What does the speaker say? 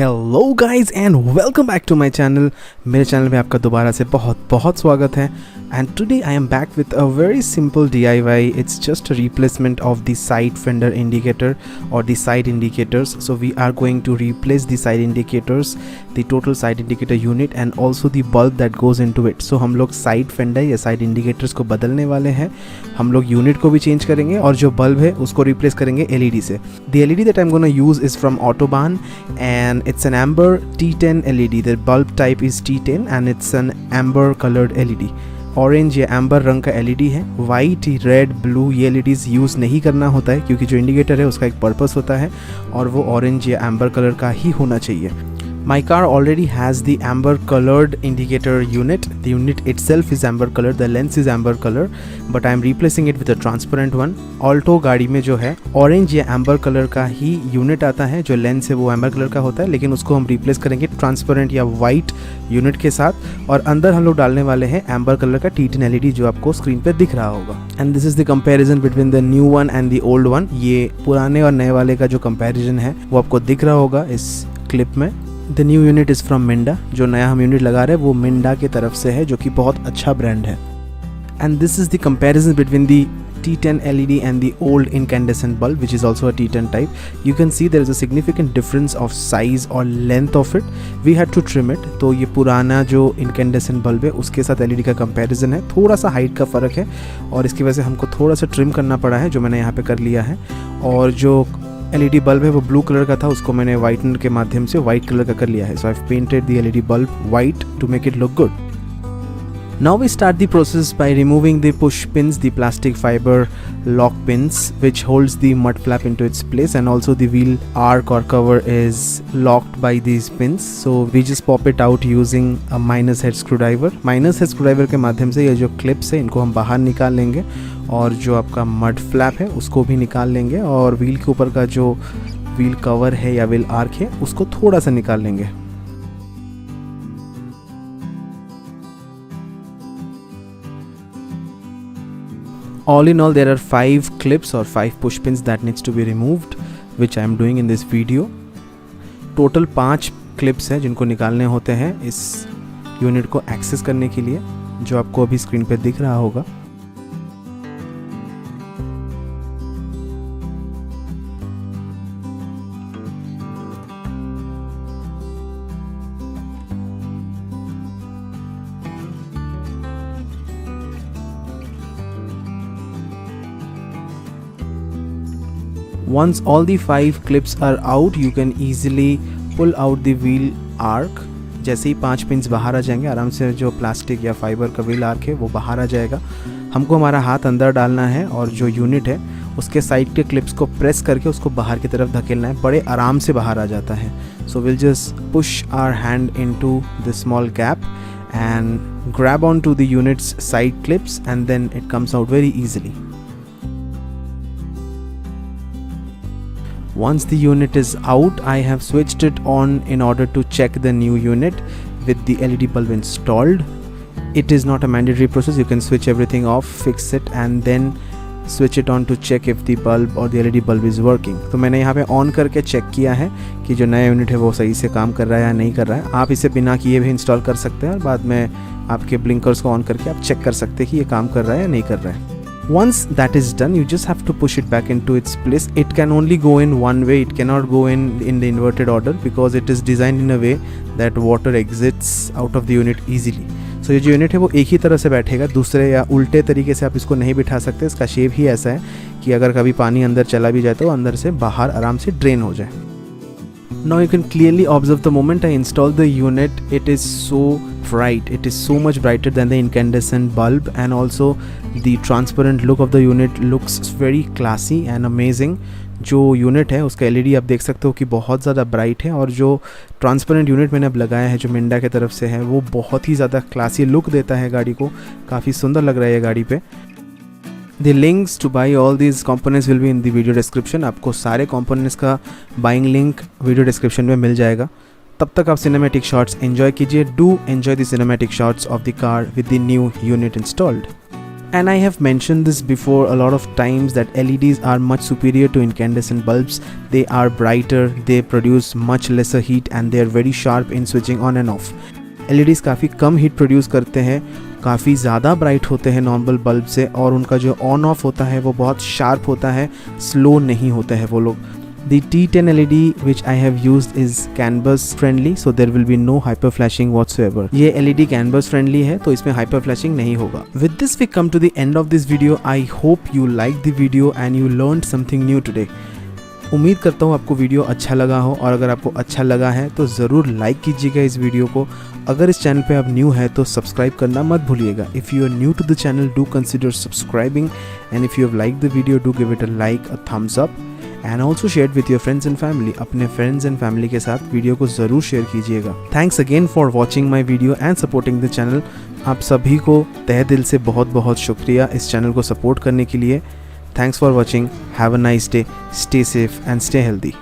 Hello guys and welcome back to my channel. मेरे channel में आपका दोबारा से बहुत बहुत स्वागत है। And today I am back with a very simple DIY. It's just a replacement of the side fender indicator और the side indicators. So we are going to replace the side indicators, the total side indicator unit and also the bulb that goes into it. So हम लोग side fender या side indicators को बदलने वाले हैं. हम लोग यूनिट को भी चेंज करेंगे और जो बल्ब है उसको रिप्लेस करेंगे LED से. The LED that I am gonna use is from autobahn and it's an amber T10 LED. The bulb type is T10 and it's an amber colored LED. Orange या amber रंग का LED है. White, red, blue ये LEDs use नहीं करना होता है क्योंकि जो इंडिकेटर है उसका एक पर्पस होता है और वो ऑरेंज या एम्बर कलर का ही होना चाहिए. My car already has the amber colored indicator unit. The unit itself is amber color, the lens is amber color, but I am replacing it with a transparent one. Alto गाड़ी में जो है orange या amber colour का ही unit आता है. जो lens है वो एम्बर कलर का होता है, लेकिन उसको हम रिप्लेस करेंगे ट्रांसपेरेंट या वाइट यूनिट के साथ. और अंदर हम लोग डालने वाले हैं एम्बर कलर का T10 LED जो आपको स्क्रीन पे दिख रहा होगा. And this is the comparison between the new one and the old one. ये पुराने और नए वाले का जो कंपैरिजन है वो आपको दिख रहा होगा इस क्लिप में. The new unit is from Minda. जो नया हम यूनिट लगा रहे हैं वो मिंडा की तरफ से है, जो कि बहुत अच्छा ब्रांड है. And this is the comparison between the T10 LED and the old incandescent bulb, which is also a T10 type. You can see there is a significant difference of size or length of it. We had to trim it. तो ये पुराना जो incandescent bulb है उसके साथ LED का comparison है. थोड़ा सा हाइट का फ़र्क है और इसकी वजह से हमको थोड़ा सा ट्रिम करना पड़ा है, जो मैंने यहाँ पे कर लिया है. और जो LED बल्ब है वो ब्लू कलर का था, उसको मैंने वाइटनर के माध्यम से वाइट कलर का कर लिया है. So I have painted the LED bulb white to make it look good. Now we start the process by removing the push pins, the plastic fiber lock pins which holds the mud flap into its place, and also the wheel arc or cover is locked by these pins. So we just pop it out using a minus head screwdriver. Minus head screwdriver के माध्यम से ये जो clips है इनको हम बाहर निकाल लेंगे और जो आपका मड फ्लैप है उसको भी निकाल लेंगे और व्हील के ऊपर का जो व्हील कवर है या व्हील आर्क है उसको थोड़ा सा निकाल लेंगे. All in all, there are 5 clips or 5 push pins that needs to be removed, which I am doing in this video. Total 5 clips हैं जिनको निकालने होते हैं इस यूनिट को एक्सेस करने के लिए, जो आपको अभी स्क्रीन पे दिख रहा होगा. Once all the 5 clips are out, you can easily pull out the wheel arc. जैसे ही 5 पिन्स बाहर आ जाएंगे, आराम से जो प्लास्टिक या फाइबर का व्हील आर्क है वो बाहर आ जाएगा. हमको हमारा हाथ अंदर डालना है और जो यूनिट है उसके साइड के क्लिप्स को प्रेस करके उसको बाहर की तरफ धकेलना है. बड़े आराम से बाहर आ जाता है. So will just push our hand into the small gap and grab on to the units side clips and then it comes out very easily. Once the unit is out, I have switched it on in order to check the new unit with the LED bulb installed. It is not a mandatory process. You can switch everything off, fix it and then switch it on to check if the bulb or the LED bulb is working. तो मैंने यहाँ पे on करके check किया है कि जो नया यूनिट है वो सही से काम कर रहा है या नहीं कर रहा है. आप इसे बिना किए भी इंस्टॉल कर सकते हैं और बाद में आपके ब्लिंकर्स को ऑन करके आप चेक कर सकते हैं कि ये काम कर रहा है या नहीं कर रहा है. Once that is done, you just have to push it back into its place. It can only go in one way. It cannot go in the inverted order because it is designed in a way that water exits out of the unit easily. So ये जो unit है वो एक ही तरह से बैठेगा, दूसरे या उल्टे तरीके से आप इसको नहीं बिठा सकते. इसका शेप ही ऐसा है कि अगर कभी पानी अंदर चला भी जाए तो अंदर से बाहर आराम से ड्रेन हो जाए. Now you can clearly observe the moment I installed the unit, it is so bright. It is so much brighter than the incandescent bulb, and also the transparent look of the unit looks very classy and amazing. जो unit है उसका LED आप देख सकते हो कि बहुत ज़्यादा ब्राइट है और जो ट्रांसपेरेंट यूनिट मैंने अब लगाया है जो मिंडा की तरफ से है वो बहुत ही ज़्यादा क्लासी लुक देता है गाड़ी को. काफ़ी सुंदर लग रहा है ये गाड़ी पे. The links to buy all these components will be in the video description. आपको सारे components का buying link video description में मिल जाएगा. तब तक आप cinematic shots enjoy कीजिए. Do enjoy the cinematic shots of the car with the new unit installed. And I have mentioned this before a lot of times that LEDs are much superior to incandescent bulbs. They are brighter, they produce much lesser heat and they are very sharp in switching on and off. LEDs काफ़ी कम heat produce करते हैं, काफ़ी ज़्यादा bright होते हैं normal bulb से, और उनका जो ऑन ऑफ होता है वो बहुत शार्प होता है, स्लो नहीं होते हैं वो लोग. The T10 LED which I have used is canvas friendly, so there will be no hyper flashing whatsoever. ये LED canvas friendly है तो इसमें hyper flashing नहीं होगा. With this we come to the end of this video. I hope you liked the video and you learned something new today. उम्मीद करता हूँ आपको वीडियो अच्छा लगा हो, और अगर आपको अच्छा लगा है तो ज़रूर लाइक कीजिएगा इस वीडियो को. अगर इस चैनल पे आप न्यू है तो सब्सक्राइब करना मत भूलिएगा. If you are new to the channel do consider subscribing, and if you have like the video do give it a like, a thumbs up, and also share with your friends and family. अपने friends and family के साथ video को ज़रूर share कीजिएगा. Thanks again for watching my video and supporting the channel. आप सभी को तहे दिल से बहुत बहुत शुक्रिया इस चैनल को सपोर्ट करने के लिए. Thanks for watching. Have a nice day. Stay safe and stay healthy.